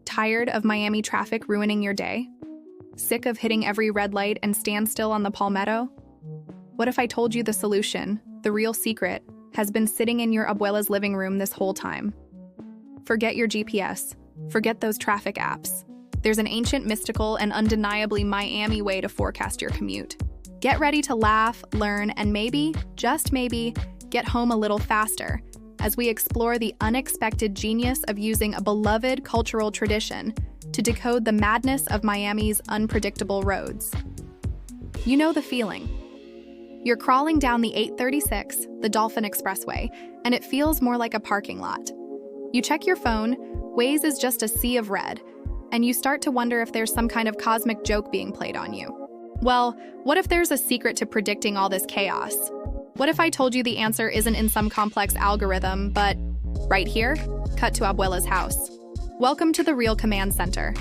Tired of Miami traffic ruining your day? Sick of hitting every red light and standstill on the Palmetto? What if I told you the solution, the real secret, has been sitting in your abuela's living room this whole time? Forget your GPS. Forget those traffic apps. There's an ancient, mystical, and undeniably Miami way to forecast your commute. Get ready to laugh, learn, and maybe, just maybe, get home a little faster as we explore the unexpected genius of using a beloved cultural tradition to decode the madness of Miami's unpredictable roads. You know the feeling. You're crawling down the 836, the Dolphin Expressway, and it feels more like a parking lot. You check your phone, Waze is just a sea of red, and you start to wonder if there's some kind of cosmic joke being played on you. Well, what if there's a secret to predicting all this chaos? What if I told you the answer isn't in some complex algorithm, but right here, cut to Abuela's house. Welcome to the Real Command Center.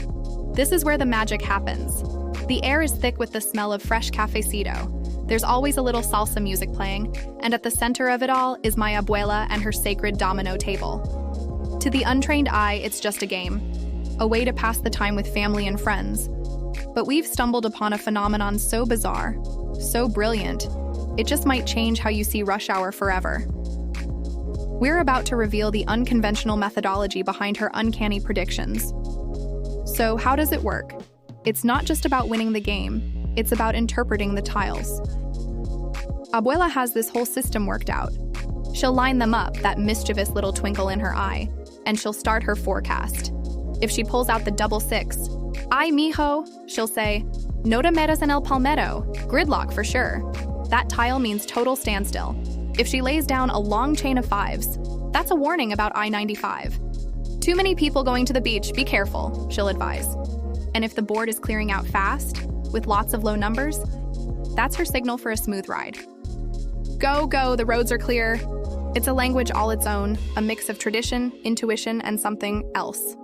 This is where the magic happens. The air is thick with the smell of fresh cafecito. There's always a little salsa music playing, and at the center of it all is my abuela and her sacred domino table. To the untrained eye, it's just a game, a way to pass the time with family and friends. But we've stumbled upon a phenomenon so bizarre, so brilliant, it just might change how you see rush hour forever. We're about to reveal the unconventional methodology behind her uncanny predictions. So how does it work? It's not just about winning the game, it's about interpreting the tiles. Abuela has this whole system worked out. She'll line them up, that mischievous little twinkle in her eye, and she'll start her forecast. If she pulls out the double six, "Ay, mijo," she'll say, "No te metas en el Palmetto," gridlock for sure. That tile means total standstill. If she lays down a long chain of fives, that's a warning about I-95. Too many people going to the beach, be careful, she'll advise. And if the board is clearing out fast, with lots of low numbers, that's her signal for a smooth ride. Go, go, the roads are clear. It's a language all its own, a mix of tradition, intuition, and something else.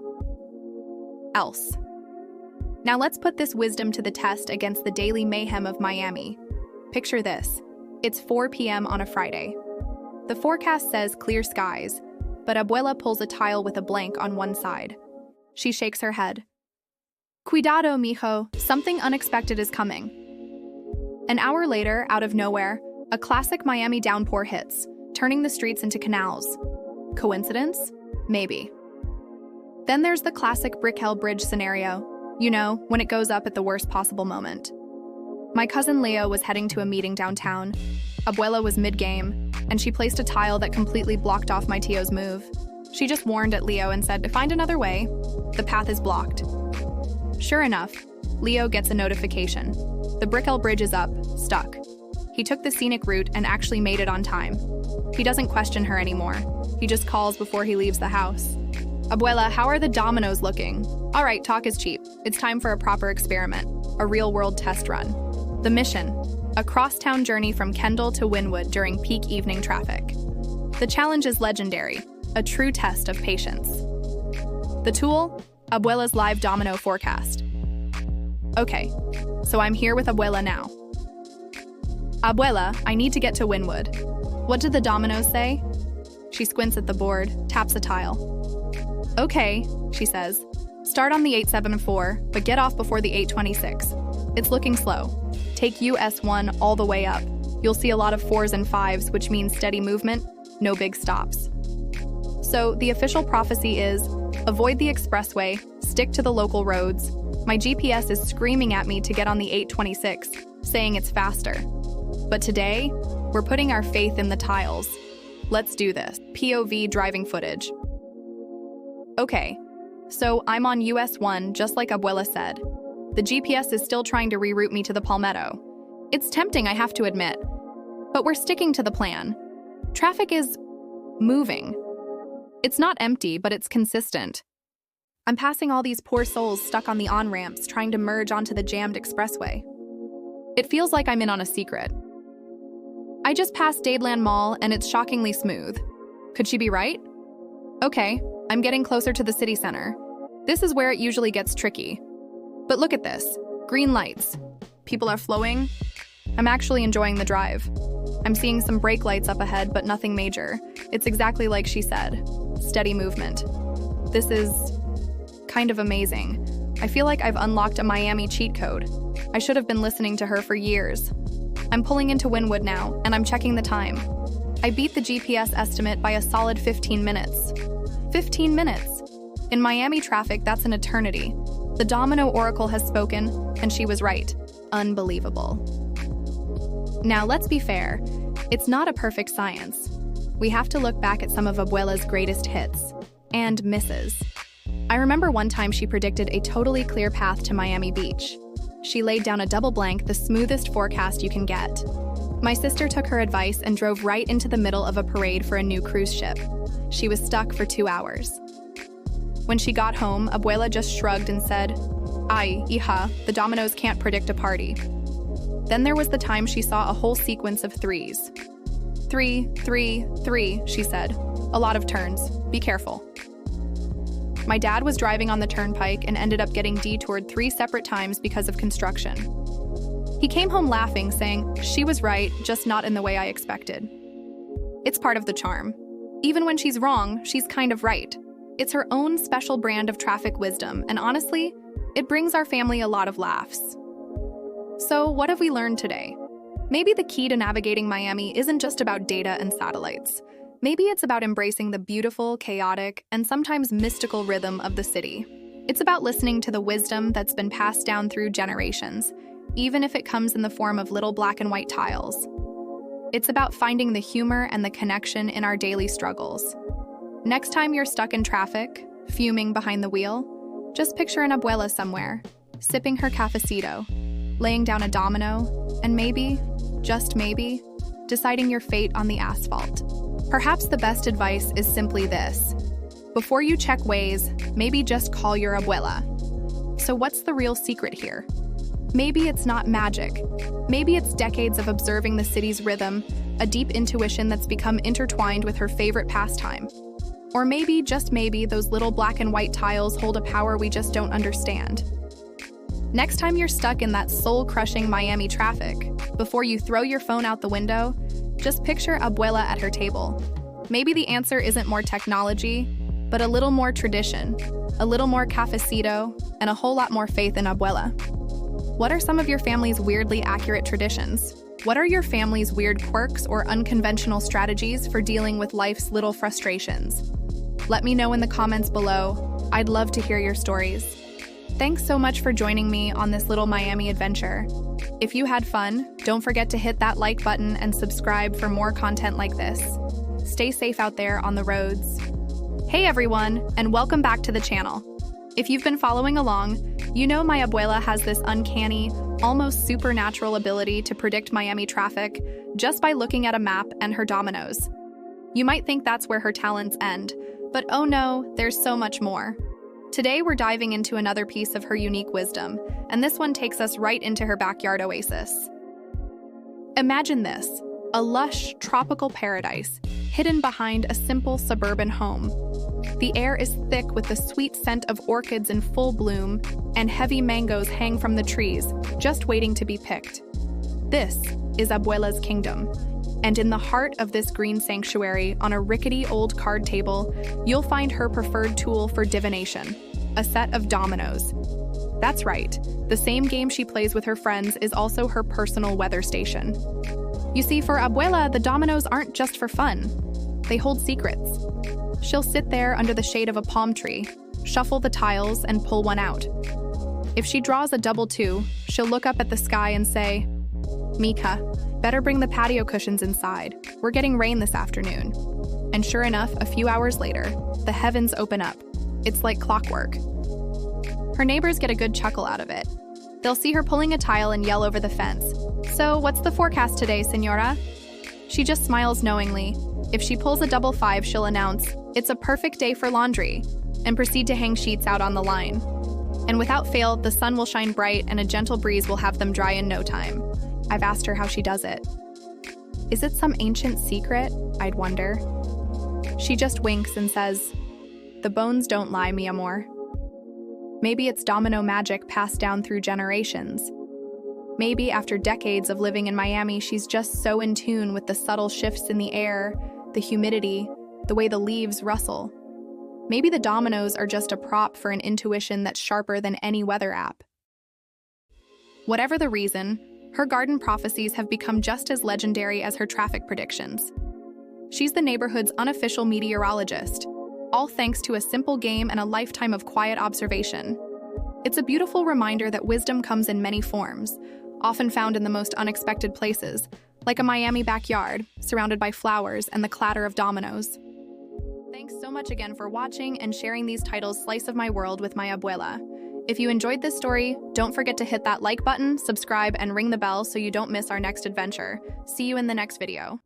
Now let's put this wisdom to the test against the daily mayhem of Miami. Picture this. It's 4 p.m. on a Friday. The forecast says clear skies, but Abuela pulls a tile with a blank on one side. She shakes her head. Cuidado, mijo, something unexpected is coming. An hour later, out of nowhere, a classic Miami downpour hits, turning the streets into canals. Coincidence? Maybe. Then there's the classic Brickell bridge scenario. You know, when it goes up at the worst possible moment. My cousin Leo was heading to a meeting downtown. Abuela was mid-game, and she placed a tile that completely blocked off my tio's move. She just warned at Leo and said, "Find another way. The path is blocked." Sure enough, Leo gets a notification. The Brickell bridge is up, stuck. He took the scenic route and actually made it on time. He doesn't question her anymore. He just calls before he leaves the house. "Abuela, how are the dominoes looking?" "All right, talk is cheap. It's time for a proper experiment, a real-world test run." The mission, a cross-town journey from Kendall to Wynwood during peak evening traffic. The challenge is legendary, a true test of patience. The tool, Abuela's live domino forecast. Okay, so I'm here with Abuela now. "Abuela, I need to get to Wynwood. What did the dominoes say?" She squints at the board, taps a tile. "Okay," she says. "Start on the 874, but get off before the 826. It's looking slow. Take US1 all the way up. You'll see a lot of 4s and 5s, which means steady movement, no big stops." So the official prophecy is, avoid the expressway, stick to the local roads. My GPS is screaming at me to get on the 826, saying it's faster. But today, we're putting our faith in the tiles. Let's do this. POV driving footage. Okay, so I'm on US1, just like Abuela said. The GPS is still trying to reroute me to the Palmetto. It's tempting, I have to admit. But we're sticking to the plan. Traffic is moving. It's not empty, but it's consistent. I'm passing all these poor souls stuck on the on-ramps trying to merge onto the jammed expressway. It feels like I'm in on a secret. I just passed Dadeland Mall and it's shockingly smooth. Could she be right? Okay, I'm getting closer to the city center. This is where it usually gets tricky. But look at this, green lights. People are flowing. I'm actually enjoying the drive. I'm seeing some brake lights up ahead, but nothing major. It's exactly like she said, steady movement. This is Kind of amazing. I feel like I've unlocked a Miami cheat code. I should have been listening to her for years. I'm pulling into Wynwood now, and I'm checking the time. I beat the GPS estimate by a solid 15 minutes. 15 minutes! In Miami traffic, that's an eternity. The Domino Oracle has spoken, and she was right. Unbelievable. Now, let's be fair. It's not a perfect science. We have to look back at some of Abuela's greatest hits and misses. I remember one time she predicted a totally clear path to Miami Beach. She laid down a double blank, the smoothest forecast you can get. My sister took her advice and drove right into the middle of a parade for a new cruise ship. She was stuck for 2 hours. When she got home, Abuela just shrugged and said, "Ay, hija, the Dominoes can't predict a party." Then there was the time she saw a whole sequence of threes. 3, 3, 3, she said. A lot of turns. Be careful. My dad was driving on the turnpike and ended up getting detoured 3 separate times because of construction. He came home laughing, saying, "She was right, just not in the way I expected." It's part of the charm. Even when she's wrong, she's kind of right. It's her own special brand of traffic wisdom, and honestly, it brings our family a lot of laughs. So, what have we learned today? Maybe the key to navigating Miami isn't just about data and satellites. Maybe it's about embracing the beautiful, chaotic, and sometimes mystical rhythm of the city. It's about listening to the wisdom that's been passed down through generations, even if it comes in the form of little black and white tiles. It's about finding the humor and the connection in our daily struggles. Next time you're stuck in traffic, fuming behind the wheel, just picture an abuela somewhere, sipping her cafecito, laying down a domino, and maybe, just maybe, deciding your fate on the asphalt. Perhaps the best advice is simply this. Before you check Waze, maybe just call your abuela. So what's the real secret here? Maybe it's not magic. Maybe it's decades of observing the city's rhythm, a deep intuition that's become intertwined with her favorite pastime. Or maybe, just maybe, those little black and white tiles hold a power we just don't understand. Next time you're stuck in that soul-crushing Miami traffic, before you throw your phone out the window, just picture Abuela at her table. Maybe the answer isn't more technology, but a little more tradition, a little more cafecito, and a whole lot more faith in Abuela. What are some of your family's weirdly accurate traditions? What are your family's weird quirks or unconventional strategies for dealing with life's little frustrations? Let me know in the comments below. I'd love to hear your stories. Thanks so much for joining me on this little Miami adventure. If you had fun, don't forget to hit that like button and subscribe for more content like this. Stay safe out there on the roads. Hey everyone, and welcome back to the channel. If you've been following along, you know my abuela has this uncanny, almost supernatural ability to predict Miami traffic just by looking at a map and her dominoes. You might think that's where her talents end, but oh no, there's so much more. Today we're diving into another piece of her unique wisdom, and this one takes us right into her backyard oasis. Imagine this, a lush, tropical paradise, hidden behind a simple suburban home. The air is thick with the sweet scent of orchids in full bloom, and heavy mangoes hang from the trees, just waiting to be picked. This is Abuela's kingdom. And in the heart of this green sanctuary, on a rickety old card table, you'll find her preferred tool for divination, a set of dominoes. That's right, the same game she plays with her friends is also her personal weather station. You see, for Abuela, the dominoes aren't just for fun. They hold secrets. She'll sit there under the shade of a palm tree, shuffle the tiles, and pull one out. If she draws a double 2, she'll look up at the sky and say, "Mika, better bring the patio cushions inside. We're getting rain this afternoon." And sure enough, a few hours later, the heavens open up. It's like clockwork. Her neighbors get a good chuckle out of it. They'll see her pulling a tile and yell over the fence, "So, what's the forecast today, señora?" She just smiles knowingly. If she pulls a double 5, she'll announce, "It's a perfect day for laundry," and proceed to hang sheets out on the line. And without fail, the sun will shine bright and a gentle breeze will have them dry in no time. I've asked her how she does it. Is it some ancient secret? I'd wonder. She just winks and says, "The bones don't lie, mi amor." Maybe it's domino magic passed down through generations. Maybe after decades of living in Miami, she's just so in tune with the subtle shifts in the air, the humidity, the way the leaves rustle. Maybe the dominoes are just a prop for an intuition that's sharper than any weather app. Whatever the reason, her garden prophecies have become just as legendary as her traffic predictions. She's the neighborhood's unofficial meteorologist, all thanks to a simple game and a lifetime of quiet observation. It's a beautiful reminder that wisdom comes in many forms, often found in the most unexpected places, like a Miami backyard, surrounded by flowers and the clatter of dominoes. Thanks so much again for watching and sharing these titles slice of my world with my abuela. If you enjoyed this story, don't forget to hit that like button, subscribe, and ring the bell so you don't miss our next adventure. See you in the next video.